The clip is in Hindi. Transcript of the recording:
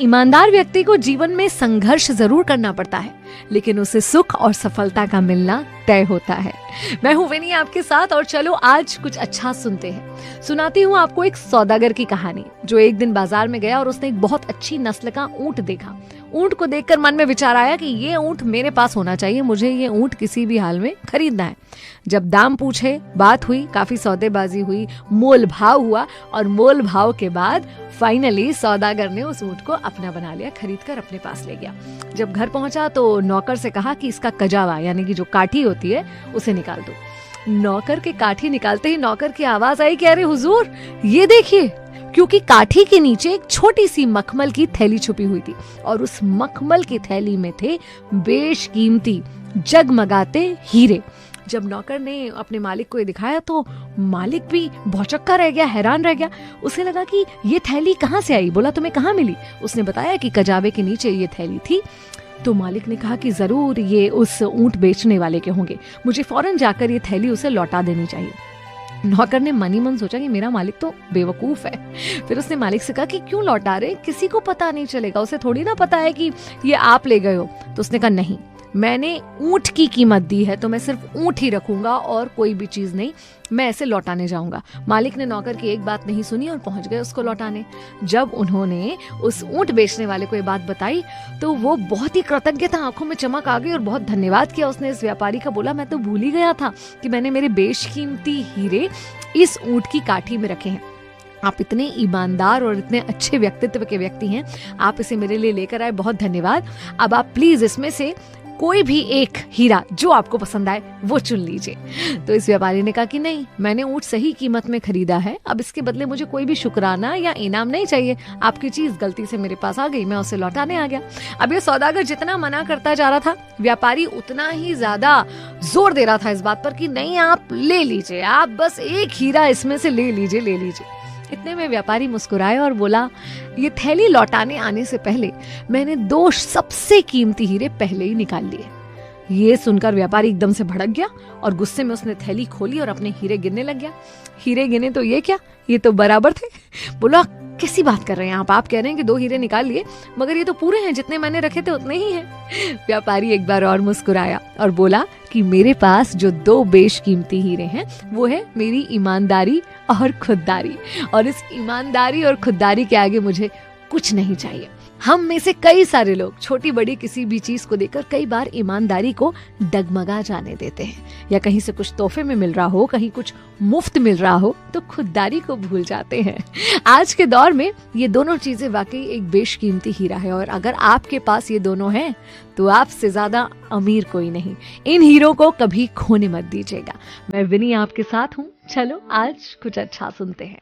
ईमानदार व्यक्ति को जीवन में संघर्ष जरूर करना पड़ता है, लेकिन उसे सुख और सफलता का मिलना तय होता है। मैं हूं विनी आपके साथ, और चलो आज कुछ अच्छा सुनते हैं। सुनाती हूँ आपको एक सौदागर की कहानी, जो एक दिन बाजार में गया और उसने एक बहुत अच्छी नस्ल का ऊंट देखा। ऊंट को देखकर मन में विचार आया कि ये ऊंट मेरे पास होना चाहिए, मुझे ये ऊंट किसी भी हाल में खरीदना है। जब दाम पूछे, बात हुई, काफी सौदेबाजी हुई, मोल भाव हुआ, और मोल भाव के बाद फाइनली सौदागर ने उस ऊंट को अपना बना लिया, खरीद कर अपने पास ले गया। जब घर पहुंचा तो नौकर से कहा कि इसका कजावा यानी कि जो काठी होती है उसे निकाल दो। नौकर के काठी निकालते ही नौकर की आवाज आई कि अरे हुजूर, ये देखिए, क्योंकि काठी के नीचे एक छोटी सी मखमल की थैली छुपी हुई थी, और उस मखमल की थैली में थे बेशकीमती जगमगाते हीरे। जब नौकर ने अपने मालिक को ये दिखाया तो मालिक भी भौचक्का रह गया, हैरान रह गया। उसे लगा कि ये थैली कहाँ से आई। बोला, तुम्हें कहाँ मिली? उसने बताया कि कजावे के नीचे ये थैली थी। तो मालिक ने कहा कि जरूर ये उस ऊंट बेचने वाले के होंगे, मुझे फौरन जाकर ये थैली उसे लौटा देनी चाहिए। नौकर ने मन ही मन सोचा कि मेरा मालिक तो बेवकूफ है। फिर उसने मालिक से कहा कि क्यों लौटा रहे, किसी को पता नहीं चलेगा, उसे थोड़ी ना पता है कि ये आप ले गए हो। तो उसने कहा नहीं, मैंने ऊंट की कीमत दी है तो मैं सिर्फ ऊंट ही रखूंगा और कोई भी चीज नहीं, मैं ऐसे लौटाने जाऊंगा। मालिक ने नौकर की एक बात नहीं सुनी और पहुंच गए उसको लौटाने। जब उन्होंने उस ऊंट बेचने वाले को ये बात बताई तो वो बहुत ही कृतज्ञता, आंखों में चमक आ गई और बहुत धन्यवाद किया उसने इस व्यापारी का। बोला, मैं तो भूल ही गया था कि मैंने मेरे बेशकीमती हीरे इस ऊंट की काठी में रखे हैं। आप इतने ईमानदार और इतने अच्छे व्यक्तित्व के व्यक्ति हैं, आप इसे मेरे लिए लेकर आए, बहुत धन्यवाद। अब आप प्लीज इसमें से कोई भी एक हीरा जो आपको पसंद आए वो चुन लीजिए। तो इस व्यापारी ने कहा कि नहीं, मैंने ऊंट सही कीमत में खरीदा है, अब इसके बदले मुझे कोई भी शुक्राना या इनाम नहीं चाहिए। आपकी चीज गलती से मेरे पास आ गई, मैं उसे लौटाने आ गया। अब ये सौदागर जितना मना करता जा रहा था, व्यापारी उतना ही ज्यादा जोर दे रहा था इस बात पर कि नहीं, आप ले लीजिए, आप बस एक हीरा इसमें से ले लीजिए, ले लीजिए। इतने में व्यापारी मुस्कुराया और बोला, ये थैली लौटाने आने से पहले मैंने 2 सबसे कीमती हीरे पहले ही निकाल लिए। ये सुनकर व्यापारी एकदम से भड़क गया और गुस्से में उसने थैली खोली और अपने हीरे गिनने लग गया। हीरे गिने तो ये क्या, ये तो बराबर थे। बोला, कैसी बात कर रहे हैं आप कह रहे हैं कि 2 हीरे निकाल लिए, मगर ये तो पूरे हैं, जितने मैंने रखे थे उतने ही हैं। व्यापारी एक बार और मुस्कुराया और बोला कि मेरे पास जो 2 बेशकीमती हीरे हैं वो है मेरी ईमानदारी और खुददारी, और इस ईमानदारी और खुददारी के आगे मुझे कुछ नहीं चाहिए। हम में से कई सारे लोग छोटी बड़ी किसी भी चीज को देखकर कई बार ईमानदारी को डगमगा जाने देते हैं, या कहीं से कुछ तोहफे में मिल रहा हो, कहीं कुछ मुफ्त मिल रहा हो तो खुददारी को भूल जाते हैं। आज के दौर में ये दोनों चीजें वाकई एक बेशकीमती हीरा है, और अगर आपके पास ये दोनों हैं तो आपसे ज्यादा अमीर कोई नहीं। इन हीरों को कभी खोने मत दीजिएगा। मैं विनी आपके साथ हूँ। चलो आज कुछ अच्छा सुनते हैं।